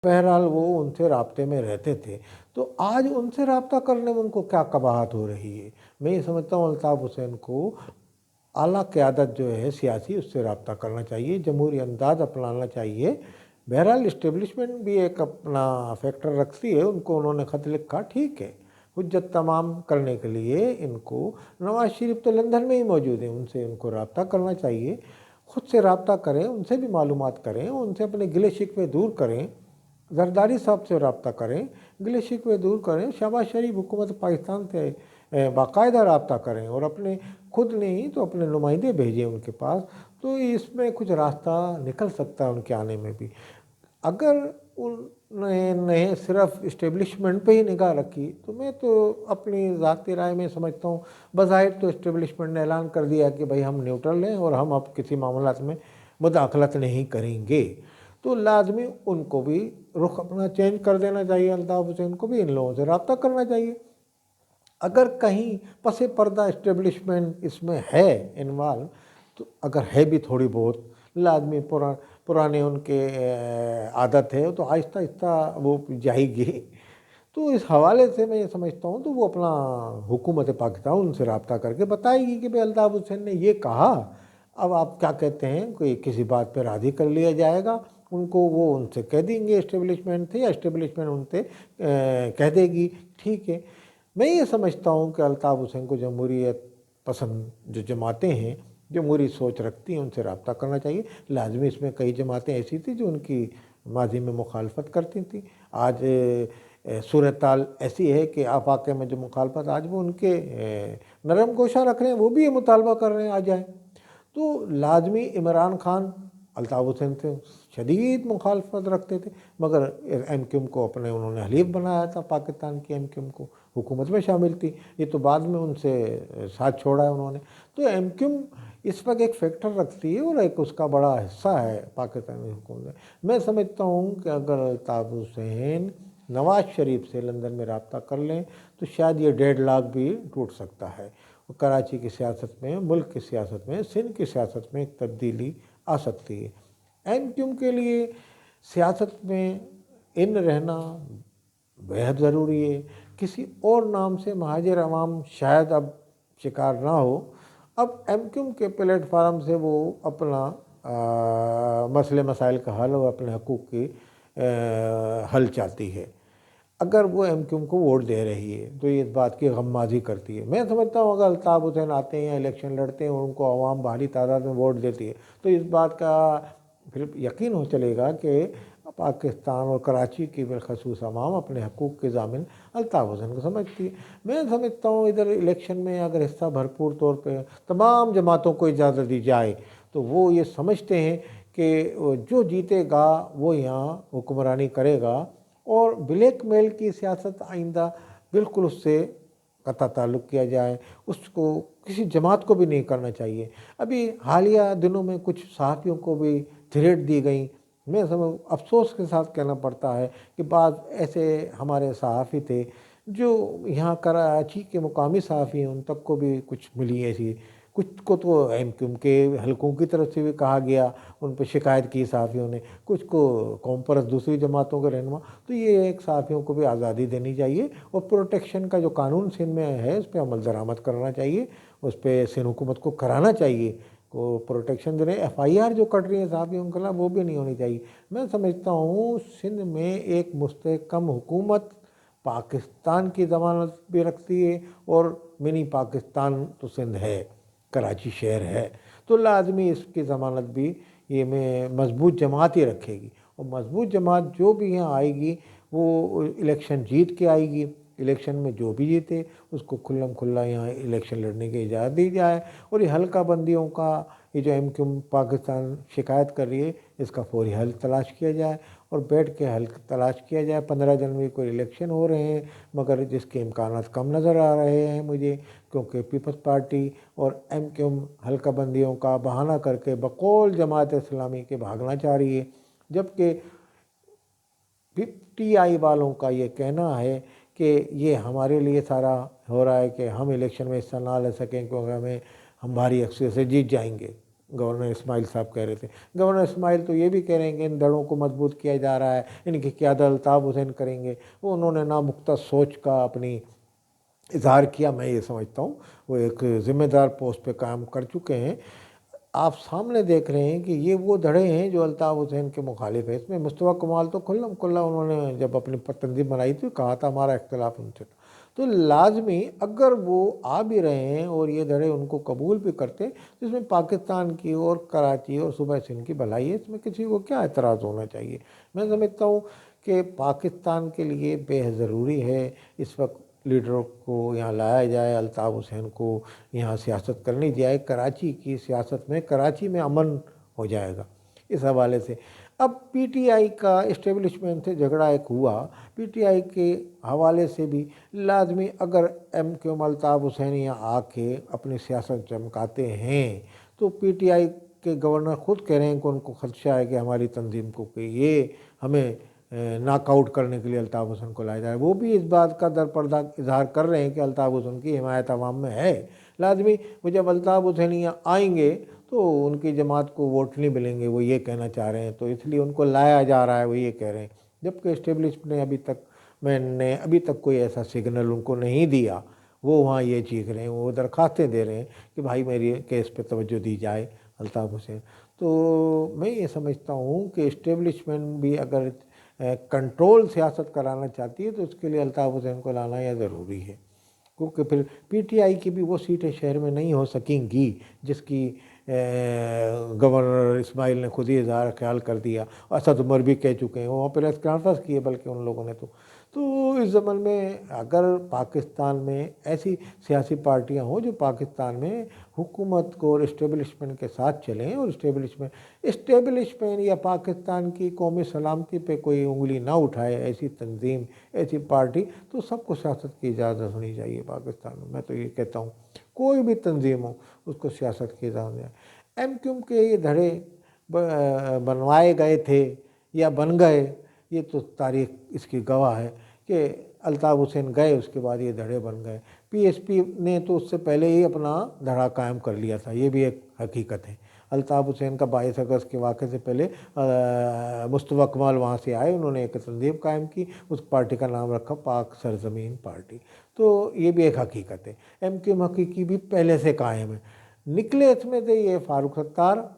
बहरहाल वो उनसे राब्ते में रहते थे। तो आज उनसे रब्ता करने में उनको क्या कबाहत हो रही है? मैं ये समझता हूँ अल्ताफ़ हुसैन को आला क़यादत जो है सियासी, उससे रब्ता करना चाहिए, जमहूरी अंदाज़ अपनाना चाहिए। बहरहाल इस्टेब्लिशमेंट भी एक अपना फैक्टर रखती है, उनको उन्होंने ख़त लिखा, ठीक है। हुज्जत तमाम करने के लिए इनको नवाज़ शरीफ तो लंदन में ही मौजूद हैं, उनसे इनको रब्ता करना चाहिए। ख़ुद से रब्ता करें, उनसे भी मालूमात करें, उनसे अपने गिले शिकवे दूर करें। जरदारी साहब से रब्ता करें, गिले शिकवे दूर करें। शहबाज शरीफ हुकूमत पाकिस्तान से बाकायदा रब्ता करें और अपने खुद नहीं तो अपने नुमाइंदे भेजें उनके पास, तो इसमें कुछ रास्ता निकल सकता है उनके आने में भी। अगर उन्होंने सिर्फ इस्टेब्लिशमेंट पे ही निगाह रखी तो मैं तो अपनी ज़ाती राय में समझता हूँ, बज़ाहिर तो इस्टेब्लिशमेंट ने ऐलान कर दिया कि भाई हम न्यूट्रल हैं और हम अब किसी मामलात में मुदाखलत नहीं करेंगे, तो लाजमी उनको भी रुख अपना चेंज कर देना चाहिए। अल्ताफ़ हुसैन को भी इन लोगों से रब्ता करना चाहिए। अगर कहीं पसे पर्दा इस्टेब्लिशमेंट इसमें है इन्वॉल्व, तो अगर है भी थोड़ी बहुत, लाजमी पुराने उनके आदत है तो आहिस्ता आहिस्ता वो जाएगी। तो इस हवाले से मैं ये समझता हूँ तो वो अपना हुकूमत पाकिस्तान उनसे रब्ता करके बताएगी कि भाई अल्ताफ़ हुसैन ने ये कहा, अब आप क्या कहते हैं, कोई किसी बात पर राज़ी कर लिया जाएगा उनको, वो उनसे कह देंगे इस्टेब्लिशमेंट थे, या इस्टेब्लिशमेंट उनसे कह देगी, ठीक है। मैं ये समझता हूँ कि अल्ताफ़ हुसैन को जमहूरियत पसंद जो जमातें हैं, जमहूरी सोच रखती हैं, उनसे रब्ता करना चाहिए। लाजमी इसमें कई जमातें ऐसी थी जो उनकी माजी में मुखालफत करती थी। आज सूरत हाल ऐसी है कि आफाक़े में जो मुखालफत आज वो उनके नरम गोशा रख रहे हैं, वो भी ये मुतालबा कर रहे हैं आ जाए। तो लाजमी इमरान खान अल्ताफ़ हुसैन से शदीद मुखालफत रखते थे, मगर MQM को अपने उन्होंने हलीफ बनाया था, पाकिस्तान की MQM को हुकूमत में शामिल थी, ये तो बाद में उनसे साथ छोड़ा है उन्होंने। तो MQM इस वक्त एक फैक्टर रखती है और एक उसका बड़ा हिस्सा है पाकिस्तानी हुकूमत। मैं समझता हूँ कि अगर अल्ताफ़ हुसैन नवाज़ शरीफ से लंदन में रब्ता कर लें तो शायद ये डेडलॉक भी टूट सकता है। कराची की सियासत में, मुल्क की सियासत में, सिंध की सियासत में एक तब्दीली आ सकती है। MQM के लिए सियासत में इन रहना बेहद ज़रूरी है। किसी और नाम से महाजिर अवाम शायद अब शिकार ना हो। अब MQM के प्लेटफार्म से वो अपना मसले मसाइल का हल और अपने हकूक़ की हल चाहती है। अगर वो MQM को वोट दे रही है तो ये इस बात की गम्माज़ी करती है। मैं समझता हूँ अगर अल्ताफ़ हुसैन आते हैं या इलेक्शन लड़ते हैं और उनको आवाम भारी तादाद में वोट देती है तो इस बात का फिर यकीन हो चलेगा कि पाकिस्तान और कराची की बिलखसूस अवाम अपने हकूक़ के ज़ामिन अल्ताफ़ हुसैन को समझती है। मैं समझता हूँ इधर इलेक्शन में अगर हिस्सा भरपूर तौर पर तमाम जमातों को इजाज़त दी जाए तो वो ये समझते हैं कि जो जीतेगा वो यहाँ हुक्मरानी करेगा, और ब्लैक मेल की सियासत आइंदा बिल्कुल उससे कता ताल्लुक़ किया जाए, उसको किसी जमात को भी नहीं करना चाहिए। अभी हालिया दिनों में कुछ सहाफ़ियों को भी थ्रेट दी गई। मैं समझ अफसोस के साथ कहना पड़ता है कि बाद ऐसे हमारे सहाफ़ी थे जो यहाँ कराची के मुकामी सहाफ़ी हैं, उन तक को भी कुछ मिली ऐसी, कुछ को तो MQM के हलकों की तरफ से भी कहा गया, उन पर शिकायत की सहाफ़ियों ने, कुछ को कौम परस्त दूसरी जमातों के रहनुमा। तो ये एक सहाफ़ियों को भी आज़ादी देनी चाहिए और प्रोटेक्शन का जो कानून सिंध में है उस पर अमल दरामद करना चाहिए, उस पर सिंध हुकूमत को कराना चाहिए को प्रोटेक्शन देने। FIR जो कट रही है सहाफ़ियों के खिलाफ वो भी नहीं होनी चाहिए। मैं समझता हूँ सिंध में एक मुस्तहकम हुकूमत पाकिस्तान की ज़मानत भी रखती है और मिनी पाकिस्तान तो सिंध है, कराची शहर है, तो लाजमी इसकी ज़मानत भी ये में मजबूत जमात ही रखेगी। और मजबूत जमात जो भी यहाँ आएगी वो इलेक्शन जीत के आएगी। इलेक्शन में जो भी जीते उसको खुल्लम खुल्ला यहाँ इलेक्शन लड़ने की इजाज़त दी जाए, और ये हल्का बंदियों का ये जो MQM पाकिस्तान शिकायत कर रही है इसका फौरी हल तलाश किया जाए और बैठ के हल तलाश किया जाए। 15 जनवरी को इलेक्शन हो रहे हैं मगर जिसके इम्कानात कम नज़र आ रहे हैं मुझे, क्योंकि पीपल्स पार्टी और MQM हल्का बंदियों का बहाना करके बकौल जमात इस्लामी के भागना चाह रही है, जबकि PTI वालों का ये कहना है कि ये हमारे लिए सारा हो रहा है कि हम इलेक्शन में हिस्सा ना ले सकें क्योंकि हम भारी अक्सर से जीत जाएंगे। गवर्नर इस्माइल साहब कह रहे थे। गवर्नर इस्माइल तो ये भी कह रहे हैं कि इन धड़ों को मजबूत किया जा रहा है, इनकी क़यादत अल्ताफ़ हुसैन करेंगे। वो उन्होंने नामुख्ता सोच का अपनी इजहार किया। मैं ये समझता हूँ वो एक ज़िम्मेदार पोस्ट पे काम कर चुके हैं। आप सामने देख रहे हैं कि ये वो धड़े हैं जो अल्ताफ़ हुसैन के मुखालिफ है। इसमें मुस्तफ़ा कमाल तो खुल्लम खुल्ला उन्होंने जब अपनी तंजीम बनाई थी कहा था हमारा इख्तिलाफ उनसे था। तो लाजमी अगर वो आ भी रहे हैं और ये धड़े उनको कबूल भी करते हैं तो इसमें पाकिस्तान की और कराची और सूबा सिंध की भलाई है, इसमें किसी को क्या एतराज़ होना चाहिए। मैं समझता हूँ कि पाकिस्तान के लिए बेहद ज़रूरी है इस वक्त लीडरों को यहाँ लाया जाए, अल्ताफ़ हुसैन को यहाँ सियासत करनी जाए। कराची की सियासत में, कराची में अमन हो जाएगा इस हवाले से। अब पीटीआई का इस्टेब्लिशमेंट से झगड़ा एक हुआ, पीटीआई के हवाले से भी लाजमी अगर एमक्यूएम अल्ताफ़ हुसैन यहाँ आके अपनी सियासत चमकाते हैं तो पीटीआई के गवर्नर खुद कह रहे हैं कि उनको खदशा है कि हमारी तंजीम को कि ये हमें नॉकआउट करने के लिए अल्ताफ़ हुसैन को लाया जाए। वो भी इस बात का दरपर्दा इजहार कर रहे हैं कि अल्ताफ़ हुसैन की हिमायत अवाम में है। लाजमी वो जब अल्ताफ़ हुसैन यहाँ आएंगे तो उनकी जमात को वोट नहीं मिलेंगे, वो ये कहना चाह रहे हैं, तो इसलिए उनको लाया जा रहा है, वो ये कह रहे हैं। जबकि इस्टेब्लिशमेंट ने अभी तक कोई ऐसा सिग्नल उनको नहीं दिया। वो वहाँ ये चीख रहे हैं, वो दरखास्तें दे रहे हैं कि भाई मेरी केस पे तवज्जो दी जाए अल्ताफ़ हुसैन। तो मैं ये समझता हूँ कि इस्टेब्लिशमेंट भी अगर कंट्रोल सियासत कराना चाहती है तो उसके लिए अल्ताफ़ हुसैन को लाना यह ज़रूरी है, क्योंकि फिर पीटीआई की भी वो सीटें शहर में नहीं हो सकेंगी जिसकी गवर्नर इस्माइल ने खुद ही इजहार ख्याल कर दिया। असद उमर भी कह चुके हैं, वहाँ प्रेस कॉन्फ्रेंस की है बल्कि उन लोगों ने तो इस ज़माने में अगर पाकिस्तान में ऐसी सियासी पार्टियां हों जो पाकिस्तान में हुकूमत को और इस्टेब्लिशमेंट के साथ चलें और इस्टेब्लिशमेंट या पाकिस्तान की कौमी सलामती पे कोई उंगली ना उठाए, ऐसी तंजीम, ऐसी पार्टी, तो सबको सियासत की इजाज़त होनी चाहिए पाकिस्तान में। मैं तो ये कहता हूँ कोई भी तंजीम हो उसको सियासत की इजाज़त है। एमक्यूएम के ये धड़े बनवाए गए थे या बन गए, ये तो तारीख़ इसकी गवाह है कि अल्ताफ़ हुसैन गए उसके बाद ये धड़े बन गए। पीएसपी ने तो उससे पहले ही अपना धड़ा कायम कर लिया था, ये भी एक हकीकत है। अल्ताफ़ हुसैन का 22 अगस्त के वाक़े से पहले मुस्तफ़ा कमाल वहाँ से आए, उन्होंने एक तंजीम कायम की, उस पार्टी का नाम रखा पाक सरज़मीन पार्टी। तो ये भी एक हकीकत है। एमक्यूएम हकीकी भी पहले से कायम है। निकले इसमें से ये फारूक सत्तार